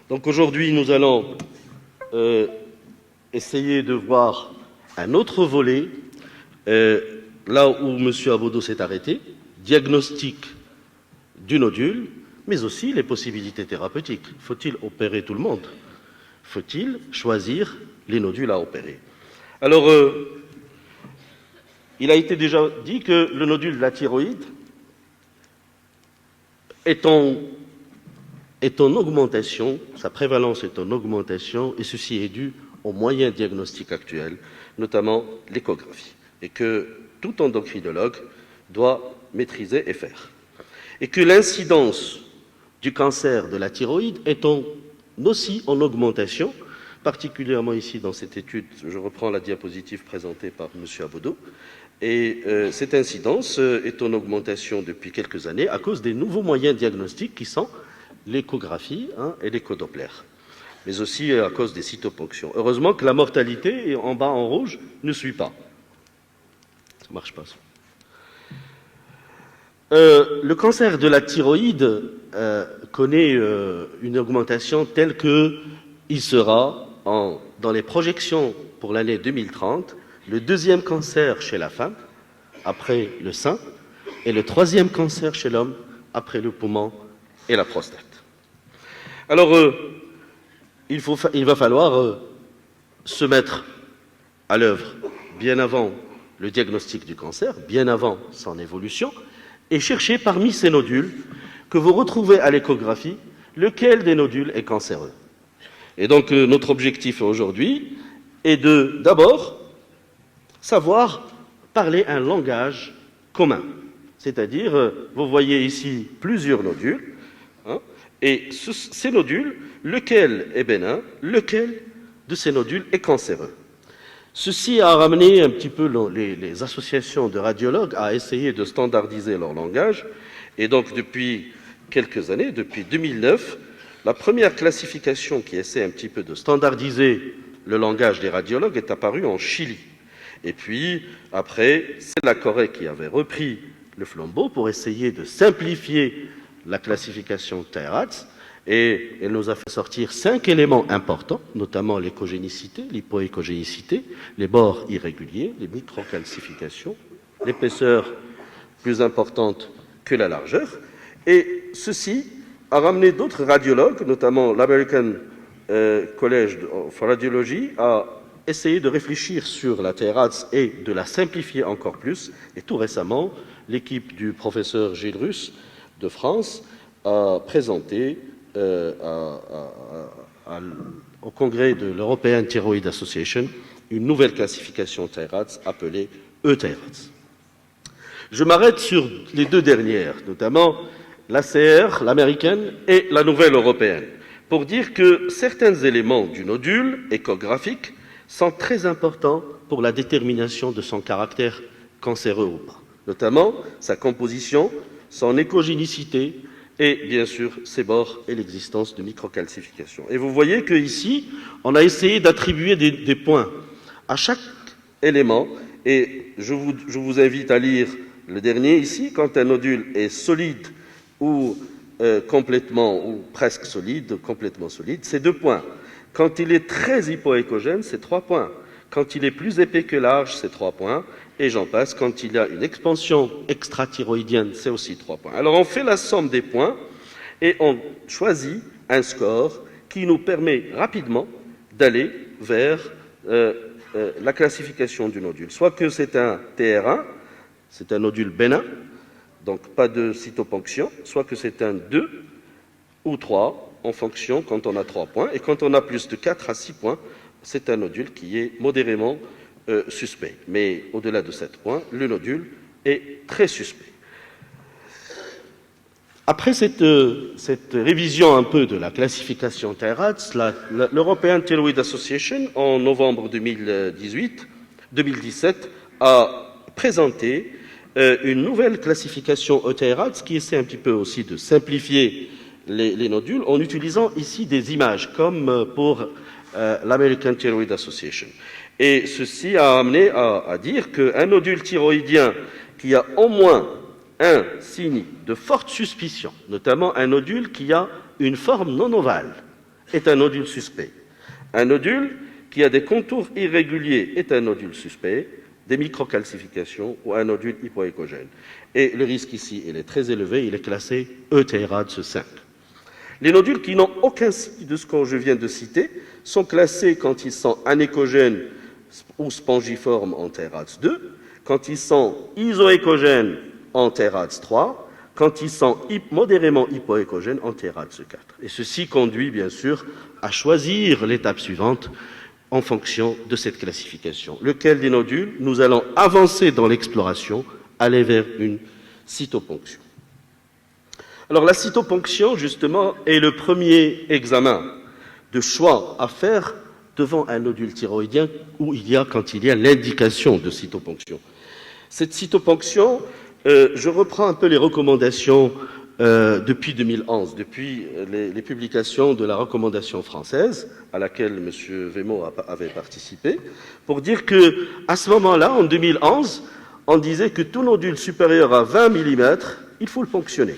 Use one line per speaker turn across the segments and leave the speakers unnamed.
Donc aujourd'hui, nous allons essayer de voir un autre volet, là où M. Abodo s'est arrêté, diagnostic du nodule, mais aussi les possibilités thérapeutiques. Faut-il opérer tout le monde? Faut-il choisir les nodules à opérer? Alors, il a été déjà dit que le nodule de la thyroïde est en augmentation, sa prévalence est en augmentation, et ceci est dû aux moyens diagnostiques actuels, notamment l'échographie, et que tout endocrinologue doit maîtriser et faire. Et que l'incidence du cancer de la thyroïde est aussi en augmentation, particulièrement ici dans cette étude, je reprends la diapositive présentée par M. Abodo, et cette incidence est en augmentation depuis quelques années à cause des nouveaux moyens diagnostiques qui sont l'échographie et l'échodoppler, mais aussi à cause des cytoponctions. Heureusement que la mortalité, en bas en rouge, ne suit pas. Ça ne marche pas. Le cancer de la thyroïde connaît une augmentation telle qu'il sera, dans les projections pour l'année 2030, le deuxième cancer chez la femme, après le sein, et le troisième cancer chez l'homme, après le poumon et la prostate. Alors, il va falloir se mettre à l'œuvre bien avant le diagnostic du cancer, bien avant son évolution, et chercher parmi ces nodules que vous retrouvez à l'échographie, lequel des nodules est cancéreux. Et donc, notre objectif aujourd'hui est d'abord savoir parler un langage commun. C'est-à-dire, vous voyez ici plusieurs nodules, et ces nodules, lequel est bénin, lequel de ces nodules est cancéreux. Ceci a ramené un petit peu les associations de radiologues à essayer de standardiser leur langage, et donc depuis quelques années, depuis 2009, la première classification qui essaie un petit peu de standardiser le langage des radiologues est apparue en Chili. Et puis, après, c'est la Corée qui avait repris le flambeau pour essayer de simplifier la classification TAIRADS, et elle nous a fait sortir 5 éléments importants, notamment l'échogénicité, l'hypoéchogénicité, les bords irréguliers, les microcalcifications, l'épaisseur plus importante que la largeur, et ceci a ramené d'autres radiologues, notamment l'American College of Radiology, à essayer de réfléchir sur la TAIRADS et de la simplifier encore plus. Et tout récemment, l'équipe du professeur Gilles Russe de France a présenté au congrès de l'European Thyroid Association une nouvelle classification TAIRADS appelée ETAIRADS. Je m'arrête sur les deux dernières, notamment l'ACR, l'américaine, et la nouvelle européenne, pour dire que certains éléments du nodule échographique sont très importants pour la détermination de son caractère cancéreux ou pas, notamment sa composition, son échogénicité et bien sûr ses bords et l'existence de microcalcification. Et vous voyez qu'ici, on a essayé d'attribuer des points à chaque élément, et je vous invite à lire le dernier ici. Quand un nodule est solide ou complètement ou presque solide, complètement solide, c'est 2 points. Quand il est très hypoéchogène, c'est 3 points. Quand il est plus épais que large, c'est 3 points. Et j'en passe. Quand il y a une expansion extrathyroïdienne, c'est aussi 3 points. Alors on fait la somme des points et on choisit un score qui nous permet rapidement d'aller vers la classification du nodule. Soit que c'est un TR1, c'est un nodule bénin, donc pas de cytoponction, soit que c'est un 2 ou 3, en fonction quand on a 3 points, et quand on a plus de 4 à 6 points, c'est un nodule qui est modérément suspect. Mais au-delà de 7 points, le nodule est très suspect. Après cette révision un peu de la classification TAIRADS, l'European Thyroid Association, en novembre 2017, a présenté une nouvelle classification TAIRADS qui essaie un petit peu aussi de simplifier les nodules en utilisant ici des images, comme pour l'American Thyroid Association. Et ceci a amené à dire qu'un nodule thyroïdien qui a au moins un signe de forte suspicion, notamment un nodule qui a une forme non ovale, est un nodule suspect. Un nodule qui a des contours irréguliers est un nodule suspect, des microcalcifications ou un nodule hypoécogène. Et le risque ici, il est très élevé, il est classé ETRADS 5. Les nodules qui n'ont aucun signe de ce que je viens de citer sont classés quand ils sont anécogènes ou spongiformes en TRADS 2, quand ils sont isoécogènes en TRADS 3, quand ils sont modérément hypoécogènes en TRADS 4. Et ceci conduit bien sûr à choisir l'étape suivante en fonction de cette classification. Lequel des nodules nous allons avancer dans l'exploration, aller vers une cytoponction. Alors la cytoponction, justement, est le premier examen de choix à faire devant un nodule thyroïdien quand il y a l'indication de cytoponction. Cette cytoponction, je reprends un peu les recommandations depuis 2011, depuis les publications de la recommandation française à laquelle M. Vémo avait participé, pour dire qu'à ce moment-là, en 2011, on disait que tout nodule supérieur à 20 mm, il faut le ponctionner.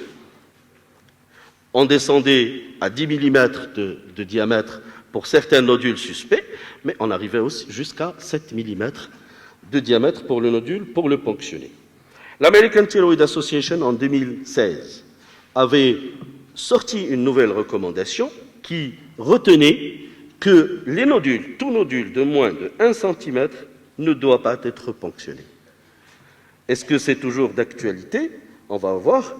On descendait à 10 mm de diamètre pour certains nodules suspects, mais on arrivait aussi jusqu'à 7 mm de diamètre pour le nodule pour le ponctionner. L'American Thyroid Association, en 2016, avait sorti une nouvelle recommandation qui retenait que les nodules, tout nodule de moins de 1 cm, ne doit pas être ponctionné. Est-ce que c'est toujours d'actualité? On va voir.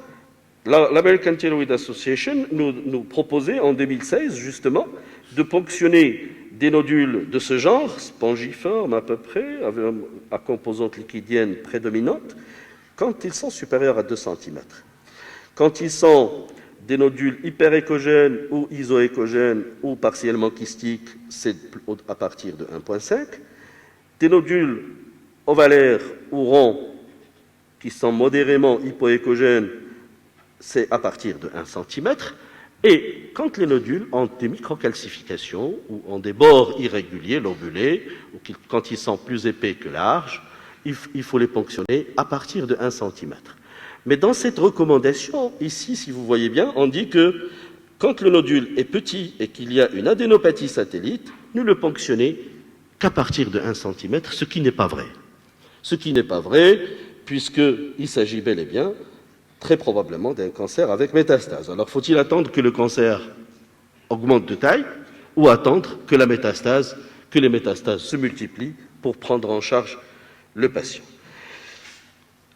L'American Thyroid Association nous proposait en 2016 justement de ponctionner des nodules de ce genre, spongiformes à peu près, à composante liquidienne prédominante, quand ils sont supérieurs à 2 cm. Quand ils sont des nodules hyperécogènes ou isoécogènes ou partiellement kystiques, c'est à partir de 1,5. Des nodules ovalaires ou ronds qui sont modérément hypoécogènes, c'est à partir de 1 cm. Et quand les nodules ont des microcalcifications ou ont des bords irréguliers, lobulés, ou quand ils sont plus épais que larges, il faut les ponctionner à partir de 1 cm. Mais dans cette recommandation, ici, si vous voyez bien, on dit que quand le nodule est petit et qu'il y a une adénopathie satellite, ne le ponctionnez qu'à partir de 1 cm, ce qui n'est pas vrai. Ce qui n'est pas vrai, puisqu'il s'agit bel et bien, très probablement, d'un cancer avec métastase. Alors, faut-il attendre que le cancer augmente de taille ou attendre que les métastases se multiplient pour prendre en charge le patient?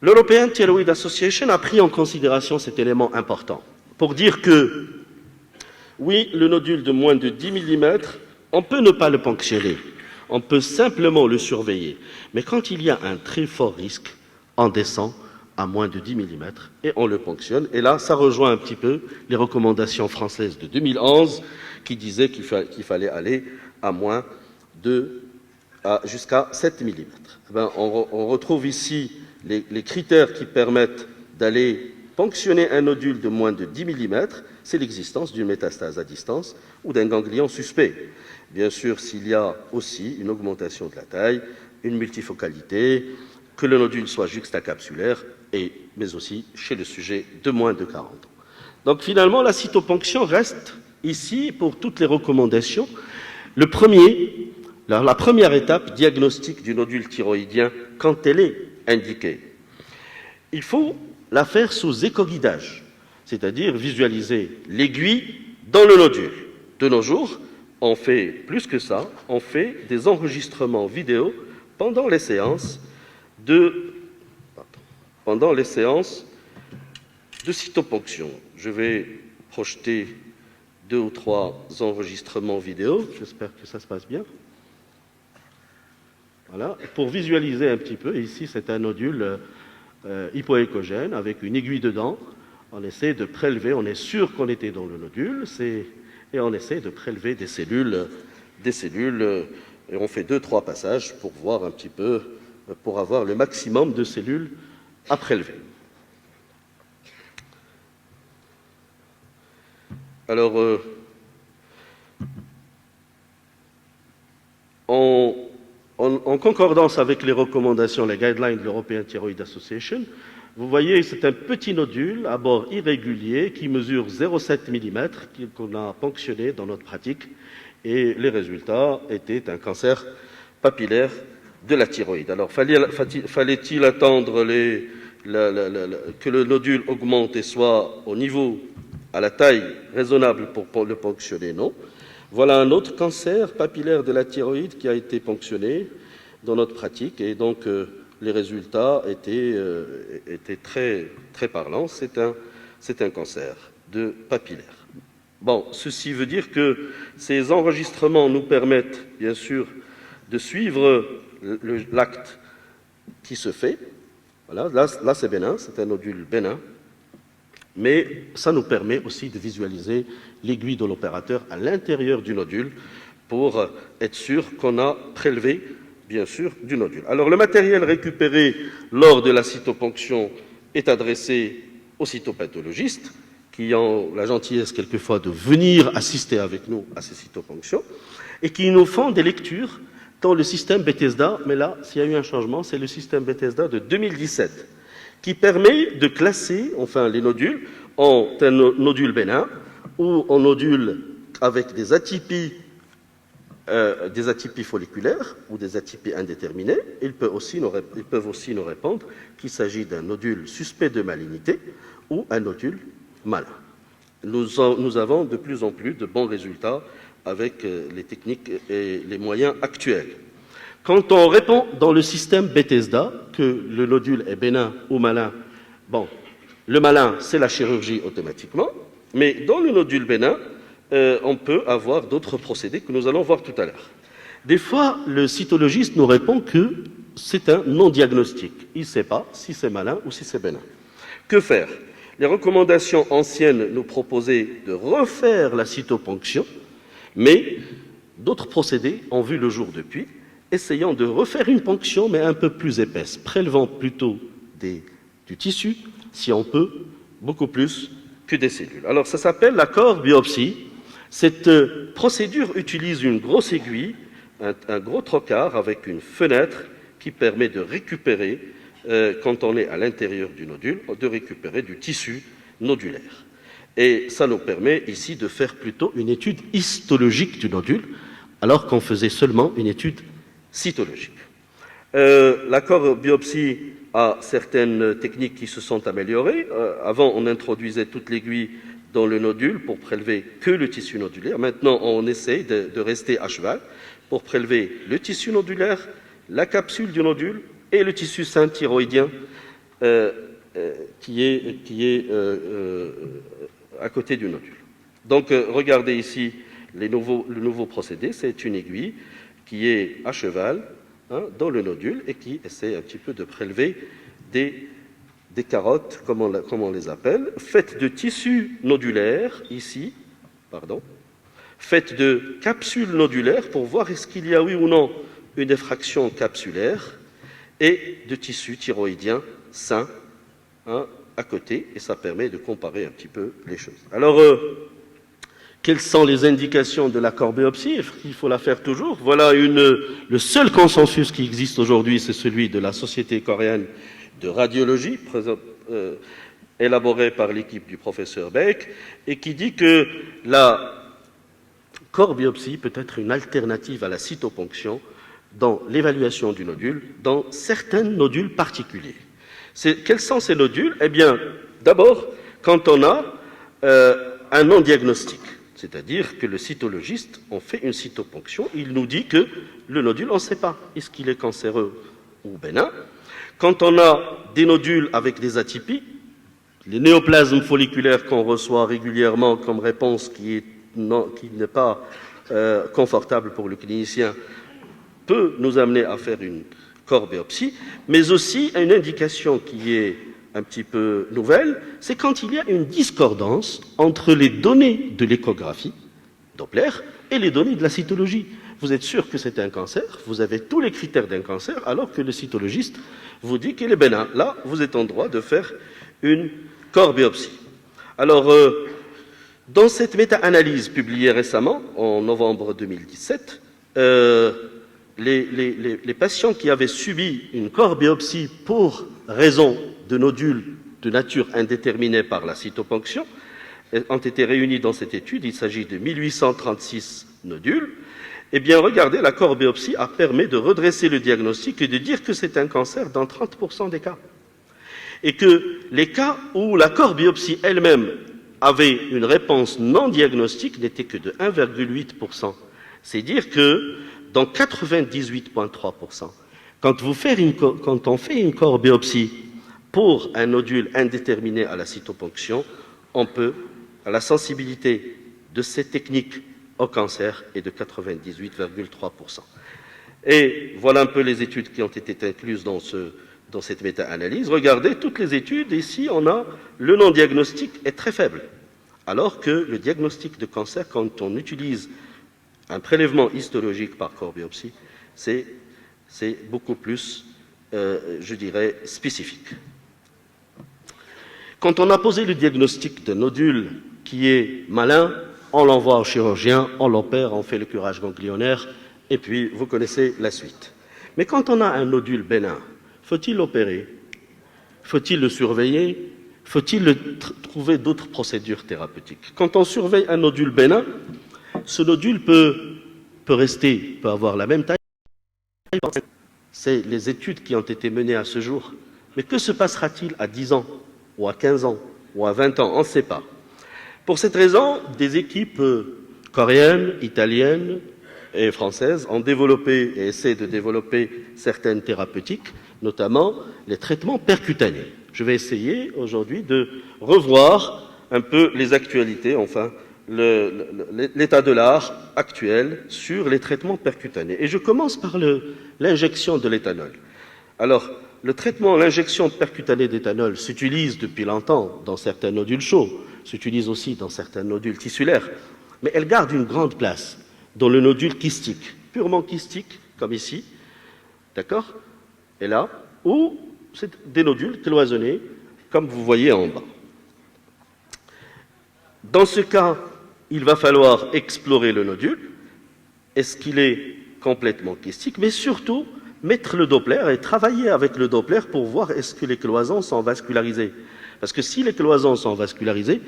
L'European Thyroid Association a pris en considération cet élément important pour dire que, oui, le nodule de moins de 10 mm, on peut ne pas le ponctionner, on peut simplement le surveiller. Mais quand il y a un très fort risque, on descend à moins de 10 mm et on le ponctionne. Et là, ça rejoint un petit peu les recommandations françaises de 2011 qui disaient qu'il fallait aller à jusqu'à 7 mm. On retrouve ici les critères qui permettent d'aller ponctionner un nodule de moins de 10 mm, c'est l'existence d'une métastase à distance ou d'un ganglion suspect. Bien sûr, s'il y a aussi une augmentation de la taille, une multifocalité, que le nodule soit juxtacapsulaire, mais aussi chez le sujet de moins de 40 ans. Donc finalement, la cytoponction reste ici, pour toutes les recommandations, la première étape diagnostique du nodule thyroïdien quand elle est indiquée. Il faut la faire sous écoguidage, c'est-à-dire visualiser l'aiguille dans le nodule. De nos jours, on fait plus que ça, on fait des enregistrements vidéo pendant les séances de cytoponction. Je vais projeter 2 ou 3 enregistrements vidéo. J'espère que ça se passe bien. Voilà. Pour visualiser un petit peu, ici c'est un nodule hypoécogène avec une aiguille dedans. On essaie de prélever, on est sûr qu'on était dans le nodule, et on essaie de prélever des cellules, et on fait 2-3 passages pour voir un petit peu, pour avoir le maximum de cellules à prélever. Alors, en concordance avec les recommandations, les guidelines de l'European Thyroid Association, Vous voyez, c'est un petit nodule à bord irrégulier qui mesure 0,7 mm qu'on a ponctionné dans notre pratique. Et les résultats étaient un cancer papillaire de la thyroïde. Alors, fallait-il attendre que le nodule augmente et soit au niveau, à la taille raisonnable pour le ponctionner? Non. Voilà un autre cancer papillaire de la thyroïde qui a été ponctionné dans notre pratique. Et donc, les résultats étaient très, très parlants. C'est un cancer de papillaire. Bon, ceci veut dire que ces enregistrements nous permettent, bien sûr, de suivre l'acte qui se fait. Voilà, là c'est bénin, c'est un nodule bénin. Mais ça nous permet aussi de visualiser l'aiguille de l'opérateur à l'intérieur du nodule pour être sûr qu'on a prélevé, bien sûr, du nodule. Alors, le matériel récupéré lors de la cytoponction est adressé aux cytopathologistes qui ont la gentillesse quelquefois de venir assister avec nous à ces cytoponctions et qui nous font des lectures dans le système Bethesda. Mais là, s'il y a eu un changement, c'est le système Bethesda de 2017 qui permet de classer les nodules en un nodule bénin ou en nodule avec des atypies folliculaires ou des atypies indéterminées. Ils peuvent aussi nous répondre qu'il s'agit d'un nodule suspect de malignité ou un nodule malin. Nous avons de plus en plus de bons résultats avec les techniques et les moyens actuels. Quand on répond dans le système Bethesda que le nodule est bénin ou malin, bon, le malin, c'est la chirurgie automatiquement, mais dans le nodule bénin, on peut avoir d'autres procédés que nous allons voir tout à l'heure. Des fois, le cytologiste nous répond que c'est un non-diagnostic. Il ne sait pas si c'est malin ou si c'est bénin. Que faire? Les recommandations anciennes nous proposaient de refaire la cytoponction, mais d'autres procédés ont vu le jour depuis, essayant de refaire une ponction, mais un peu plus épaisse, prélevant plutôt du tissu, si on peut, beaucoup plus que des cellules. Alors, ça s'appelle la core-biopsie. Cette procédure utilise une grosse aiguille, un gros trocard avec une fenêtre qui permet de récupérer, quand on est à l'intérieur du nodule, de récupérer du tissu nodulaire. Et ça nous permet ici de faire plutôt une étude histologique du nodule, alors qu'on faisait seulement une étude cytologique. La core-biopsie a certaines techniques qui se sont améliorées. Avant, on introduisait toute l'aiguille dans le nodule pour prélever que le tissu nodulaire. Maintenant, on essaie de rester à cheval pour prélever le tissu nodulaire, la capsule du nodule et le tissu sain thyroïdien qui est à côté du nodule. Donc, regardez ici le nouveau procédé. C'est une aiguille qui est à cheval dans le nodule et qui essaie un petit peu de prélever des carottes, comme on les appelle, faites de tissus nodulaires, ici, faites de capsules nodulaires pour voir est-ce qu'il y a oui ou non une effraction capsulaire, et de tissus thyroïdiens sains à côté, et ça permet de comparer un petit peu les choses. Alors, quelles sont les indications de la core-biopsie? Il faut la faire toujours. Voilà le seul consensus qui existe aujourd'hui, c'est celui de la Société coréenne de radiologie, élaboré par l'équipe du professeur Beck, et qui dit que la core-biopsie peut être une alternative à la cytoponction dans l'évaluation du nodule, dans certains nodules particuliers. Quels sont ces nodules? Eh bien, d'abord, quand on a un non-diagnostic, c'est-à-dire que le cytologiste, on fait une cytoponction, il nous dit que le nodule, on ne sait pas, est-ce qu'il est cancéreux ou bénin. Quand on a des nodules avec des atypies, les néoplasmes folliculaires qu'on reçoit régulièrement comme réponse qui n'est pas confortable pour le clinicien, peut nous amener à faire une core-biopsie, mais aussi une indication qui est un petit peu nouvelle, c'est quand il y a une discordance entre les données de l'échographie Doppler et les données de la cytologie. Vous êtes sûr que c'est un cancer, vous avez tous les critères d'un cancer, alors que le cytologiste vous dit qu'il est bénin. Là, vous êtes en droit de faire une core-biopsie. Alors, dans cette méta-analyse publiée récemment, en novembre 2017, les patients qui avaient subi une core-biopsie pour raison de nodules de nature indéterminée par la cytoponction ont été réunis dans cette étude. Il s'agit de 1836 nodules. Eh bien, regardez, la corbiopsie a permis de redresser le diagnostic et de dire que c'est un cancer dans 30% des cas. Et que les cas où la corbiopsie elle-même avait une réponse non diagnostique n'étaient que de 1,8%. C'est dire que dans 98,3%, quand on fait une corbiopsie pour un nodule indéterminé à la cytoponction, on peut, à la sensibilité de cette technique au cancer est de 98,3%. Et voilà un peu les études qui ont été incluses dans cette méta-analyse. Regardez, toutes les études, ici, on a le non-diagnostic est très faible, alors que le diagnostic de cancer, quand on utilise un prélèvement histologique par corbiopsie, c'est beaucoup plus, je dirais, spécifique. Quand on a posé le diagnostic d'un nodule qui est malin, on l'envoie au chirurgien, on l'opère, on fait le curage ganglionnaire, et puis vous connaissez la suite. Mais quand on a un nodule bénin, faut-il l'opérer? Faut-il le surveiller? Faut-il trouver d'autres procédures thérapeutiques? Quand on surveille un nodule bénin, ce nodule peut avoir la même taille. C'est les études qui ont été menées à ce jour. Mais que se passera-t-il à 10 ans, ou à 15 ans, ou à 20 ans? On ne sait pas. Pour cette raison, des équipes coréennes, italiennes et françaises ont développé et essaient de développer certaines thérapeutiques, notamment les traitements percutanés. Je vais essayer aujourd'hui de revoir un peu les actualités, enfin l'état de l'art actuel sur les traitements percutanés. Et je commence par l'injection de l'éthanol. Alors, l'injection percutanée d'éthanol s'utilise depuis longtemps dans certains nodules chauds, s'utilise aussi dans certains nodules tissulaires, mais elle garde une grande place dans le nodule kystique, purement kystique, comme ici, d'accord? Et là, ou c'est des nodules cloisonnés, comme vous voyez en bas. Dans ce cas, il va falloir explorer le nodule. Est-ce qu'il est complètement kystique? Mais surtout, mettre le Doppler et travailler avec le Doppler pour voir est-ce que les cloisons sont vascularisées. Parce que si les cloisons sont vascularisées,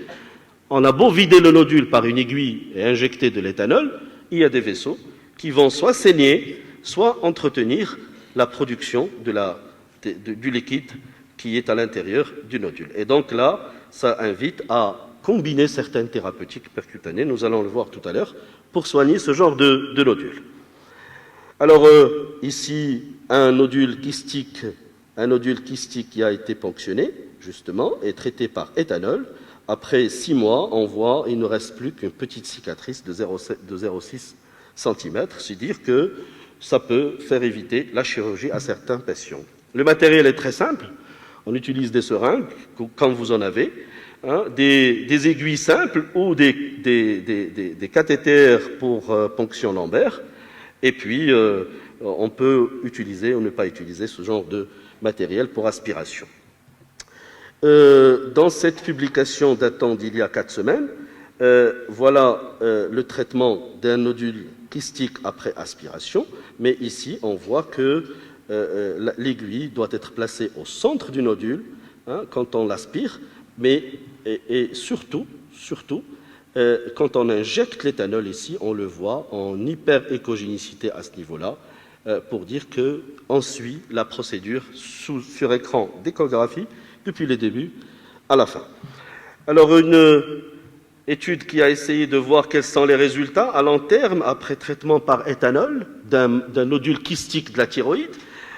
on a beau vider le nodule par une aiguille et injecter de l'éthanol, il y a des vaisseaux qui vont soit saigner, soit entretenir la production du liquide qui est à l'intérieur du nodule. Et donc là, ça invite à combiner certaines thérapeutiques percutanées, nous allons le voir tout à l'heure, pour soigner ce genre de nodule. Alors ici, un nodule kystique qui a été ponctionné, justement, et traité par éthanol. Après 6 mois, on voit il ne reste plus qu'une petite cicatrice de 0,6 cm, c'est-à-dire que ça peut faire éviter la chirurgie à certains patients. Le matériel est très simple. On utilise des seringues, quand vous en avez, des aiguilles simples ou des cathéters pour ponction lombaire. Et puis, on peut utiliser ou ne pas utiliser ce genre de matériel pour aspiration. Dans cette publication datant d'il y a 4 semaines, voilà le traitement d'un nodule kystique après aspiration, mais ici on voit que l'aiguille doit être placée au centre du nodule quand on l'aspire, mais et surtout, quand on injecte l'éthanol ici, on le voit en hyper-écogénicité à ce niveau-là, pour dire qu'on suit la procédure sur écran d'échographie depuis le début à la fin. Alors, une étude qui a essayé de voir quels sont les résultats à long terme après traitement par éthanol d'un nodule kystique de la thyroïde,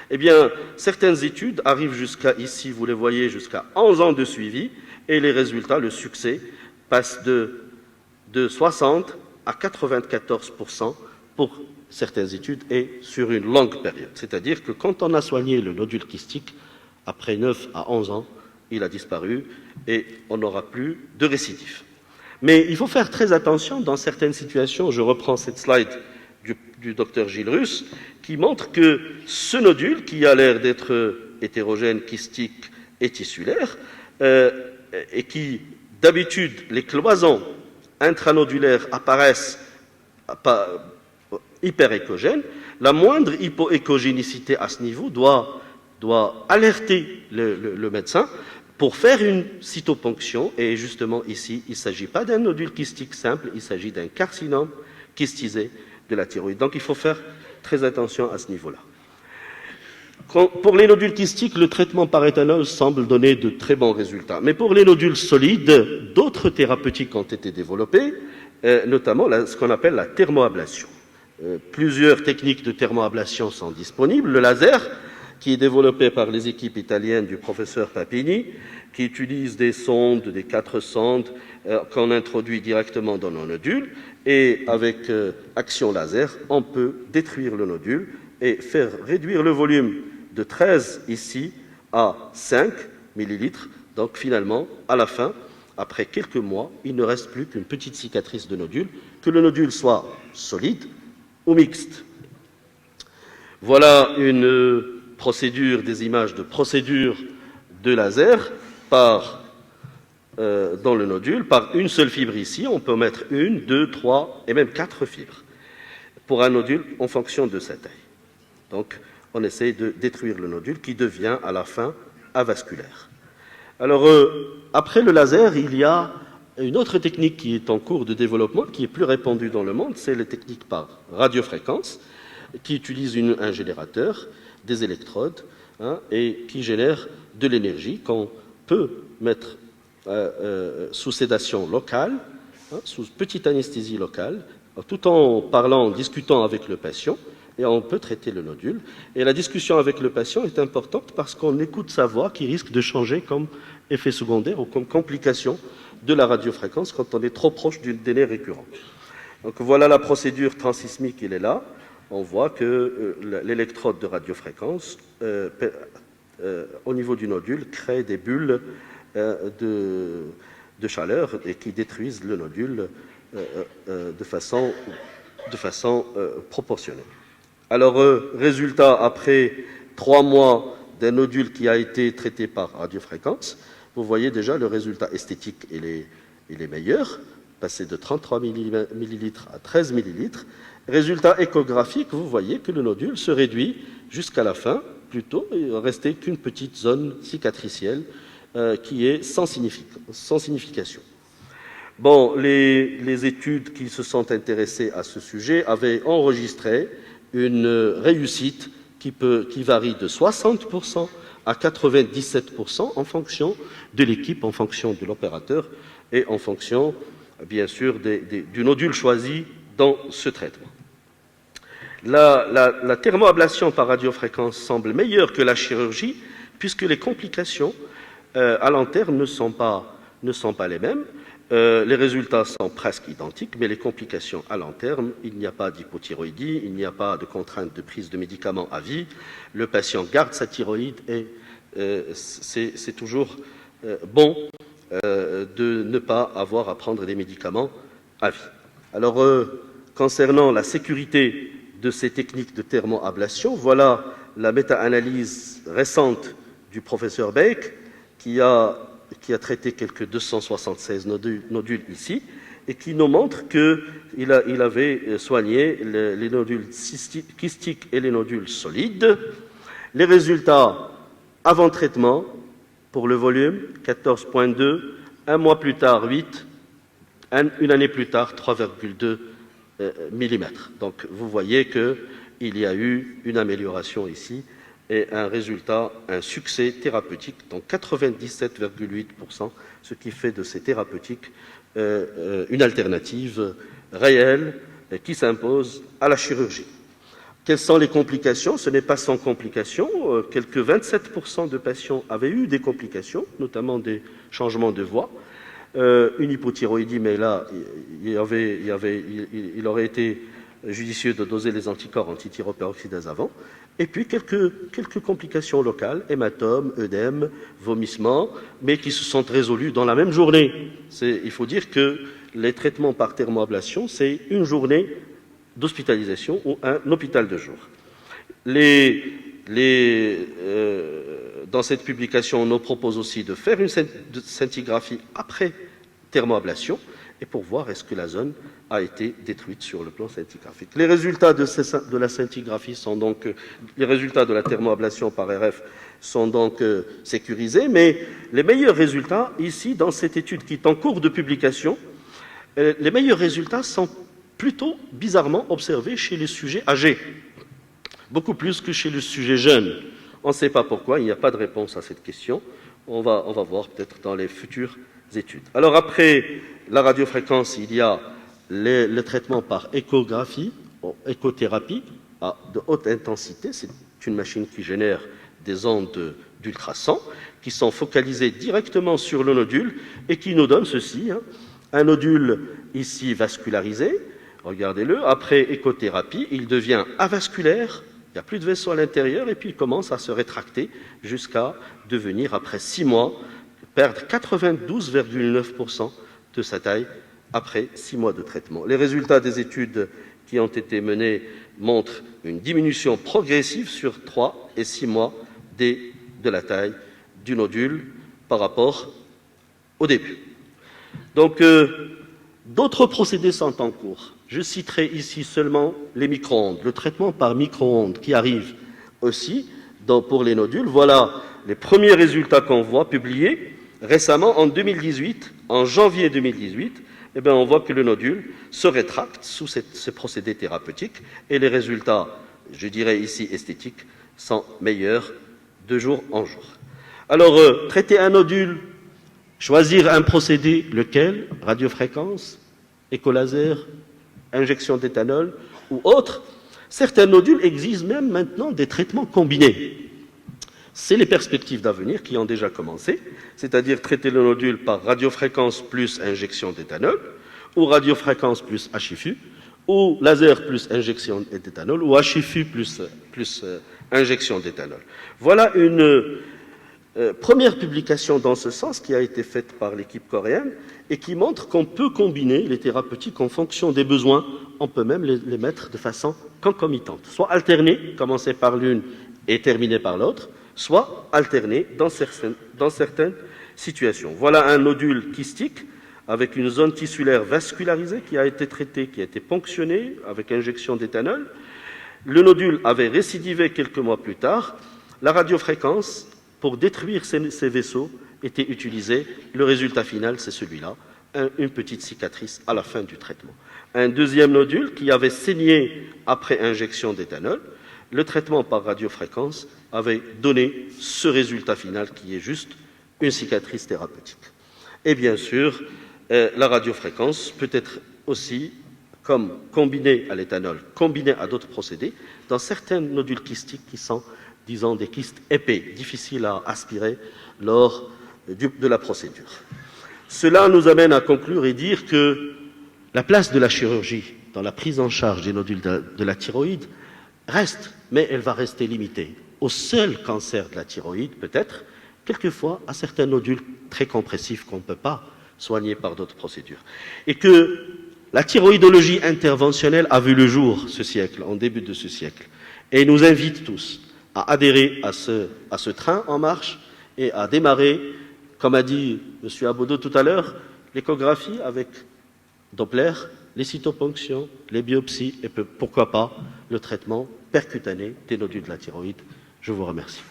eh bien, certaines études arrivent jusqu'à, ici, vous les voyez, jusqu'à 11 ans de suivi, et les résultats, le succès, passe de 60 à 94% pour certaines études et sur une longue période. C'est-à-dire que quand on a soigné le nodule kystique, après 9 à 11 ans, il a disparu et on n'aura plus de récidive. Mais il faut faire très attention dans certaines situations. Je reprends cette slide du docteur Gilles Russe qui montre que ce nodule, qui a l'air d'être hétérogène, kystique et tissulaire, et qui, d'habitude, les cloisons intranodulaires apparaissent hyperécogènes, la moindre hypoécogénicité à ce niveau doit doit alerter le médecin pour faire une cytoponction. Et justement, ici, il ne s'agit pas d'un nodule kystique simple, il s'agit d'un carcinome kystisé de la thyroïde. Donc, il faut faire très attention à ce niveau-là. Pour les nodules kystiques, le traitement par éthanol semble donner de très bons résultats. Mais pour les nodules solides, d'autres thérapeutiques ont été développées, notamment ce qu'on appelle la thermoablation. Plusieurs techniques de thermoablation sont disponibles. Le laser, qui est développé par les équipes italiennes du professeur Papini, qui utilise des sondes, des 4 sondes qu'on introduit directement dans le nodule. Et avec action laser, on peut détruire le nodule et faire réduire le volume de 13 ici à 5 millilitres. Donc finalement, à la fin, après quelques mois, il ne reste plus qu'une petite cicatrice de nodule, que le nodule soit solide ou mixte. Voilà une procédure, des images de procédure de laser dans le nodule, par une seule fibre ici. On peut mettre 1, 2, 3 et même 4 fibres pour un nodule en fonction de sa taille. Donc, on essaye de détruire le nodule qui devient à la fin avasculaire. Alors, après le laser, il y a une autre technique qui est en cours de développement, qui est plus répandue dans le monde, c'est la technique par radiofréquence, qui utilise un générateur, des électrodes, et qui génère de l'énergie qu'on peut mettre sous sédation locale, sous petite anesthésie locale, tout en discutant avec le patient, et on peut traiter le nodule. Et la discussion avec le patient est importante parce qu'on écoute sa voix qui risque de changer comme effet secondaire ou comme complication de la radiofréquence quand on est trop proche d'une délai récurrent. Donc voilà la procédure transsismique, il est là. On voit que l'électrode de radiofréquence, au niveau du nodule, crée des bulles de chaleur et qui détruisent le nodule de façon proportionnelle. Alors, résultat, après 3 mois d'un nodule qui a été traité par radiofréquence, vous voyez déjà le résultat esthétique, il est meilleur, passé de 33 millilitres à 13 millilitres. Résultat échographique, vous voyez que le nodule se réduit jusqu'à la fin, plutôt, il ne restait qu'une petite zone cicatricielle qui est sans signification. Bon, les études qui se sont intéressées à ce sujet avaient enregistré une réussite qui varie de 60% à 97% en fonction de l'équipe, en fonction de l'opérateur et en fonction, bien sûr, du nodule choisi dans ce traitement. La thermoablation par radiofréquence semble meilleure que la chirurgie puisque les complications à long terme ne sont pas les mêmes. Les résultats sont presque identiques, mais les complications à long terme, il n'y a pas d'hypothyroïdie, il n'y a pas de contrainte de prise de médicaments à vie. Le patient garde sa thyroïde et c'est toujours bon de ne pas avoir à prendre des médicaments à vie. Alors, concernant la sécurité de ces techniques de thermoablation, voilà la méta-analyse récente du professeur Beck qui a traité quelques 276 nodules ici et qui nous montre qu'il avait soigné les nodules kystiques et les nodules solides. Les résultats avant traitement pour le volume, 14,2, un mois plus tard, 8, une année plus tard, 3,2 mm. Donc vous voyez qu'il y a eu une amélioration ici et un résultat, un succès thérapeutique, donc 97,8%, ce qui fait de ces thérapeutiques une alternative réelle qui s'impose à la chirurgie. Quelles sont les complications? Ce n'est pas sans complications. Quelques 27% de patients avaient eu des complications, notamment des changements de voix. Une hypothyroïdie, mais là, il aurait été judicieux de doser les anticorps antithyroperoxydase avant. Et puis quelques complications locales, hématomes, œdème, vomissements, mais qui se sont résolus dans la même journée. Il faut dire que les traitements par thermoablation, c'est une journée d'hospitalisation ou un hôpital de jour. Dans cette publication, on nous propose aussi de faire une scintigraphie après thermoablation et pour voir est-ce que la zone a été détruite sur le plan scintigraphique. Les résultats de la scintigraphie sont donc, les résultats de la thermoablation par RF sont donc sécurisés, mais les meilleurs résultats ici, dans cette étude qui est en cours de publication, les meilleurs résultats sont plutôt bizarrement observés chez les sujets âgés, beaucoup plus que chez les sujets jeunes. On ne sait pas pourquoi, il n'y a pas de réponse à cette question. On va voir peut-être dans les futures études. Alors après la radiofréquence, il y a le traitement par échographie, échothérapie de haute intensité. C'est une machine qui génère des ondes d'ultrasons qui sont focalisées directement sur le nodule et qui nous donne ceci, un nodule ici vascularisé, regardez-le, après échothérapie, il devient avasculaire, il n'y a plus de vaisseau à l'intérieur et puis il commence à se rétracter jusqu'à devenir, après 6 mois, perdre 92,9% de sa taille après 6 mois de traitement. Les résultats des études qui ont été menées montrent une diminution progressive sur 3 et 6 mois de la taille du nodule par rapport au début. Donc, d'autres procédés sont en cours. Je citerai ici seulement les micro-ondes, le traitement par micro-ondes qui arrive aussi pour les nodules. Voilà les premiers résultats qu'on voit publiés récemment en 2018, en janvier 2018. Eh bien, on voit que le nodule se rétracte sous ce procédé thérapeutique et les résultats, je dirais ici esthétiques, sont meilleurs de jour en jour. Alors, traiter un nodule, choisir un procédé, lequel? Radiofréquence, écholaser, injection d'éthanol ou autre. Certains nodules exigent même maintenant des traitements combinés. C'est les perspectives d'avenir qui ont déjà commencé, c'est-à-dire traiter le nodule par radiofréquence plus injection d'éthanol, ou radiofréquence plus HIFU, ou laser plus injection d'éthanol, ou HIFU plus injection d'éthanol. Voilà une première publication dans ce sens qui a été faite par l'équipe coréenne et qui montre qu'on peut combiner les thérapeutiques en fonction des besoins. On peut même les mettre de façon concomitante, soit alterner, commencer par l'une et terminer par l'autre, soit alterner dans certaines situations. Voilà un nodule kystique avec une zone tissulaire vascularisée qui a été traitée, qui a été ponctionnée avec injection d'éthanol. Le nodule avait récidivé quelques mois plus tard. La radiofréquence, pour détruire ces vaisseaux, était utilisée. Le résultat final, c'est celui-là, une petite cicatrice à la fin du traitement. Un deuxième nodule qui avait saigné après injection d'éthanol. Le traitement par radiofréquence avait donné ce résultat final qui est juste une cicatrice thérapeutique. Et bien sûr, la radiofréquence peut être aussi, comme combinée à l'éthanol, combinée à d'autres procédés, dans certains nodules kystiques qui sont, disons, des kystes épais, difficiles à aspirer lors de la procédure. Cela nous amène à conclure et dire que la place de la chirurgie dans la prise en charge des nodules de la thyroïde reste, mais elle va rester limitée au seul cancer de la thyroïde, peut-être, quelquefois à certains nodules très compressifs qu'on ne peut pas soigner par d'autres procédures. Et que la thyroïdologie interventionnelle a vu le jour ce siècle, en début de ce siècle, et nous invite tous à adhérer à ce train en marche et à démarrer, comme a dit M. Abodo tout à l'heure, l'échographie avec Doppler, les cytoponctions, les biopsies et pourquoi pas le traitement percutané des nodules de la thyroïde. Je vous remercie.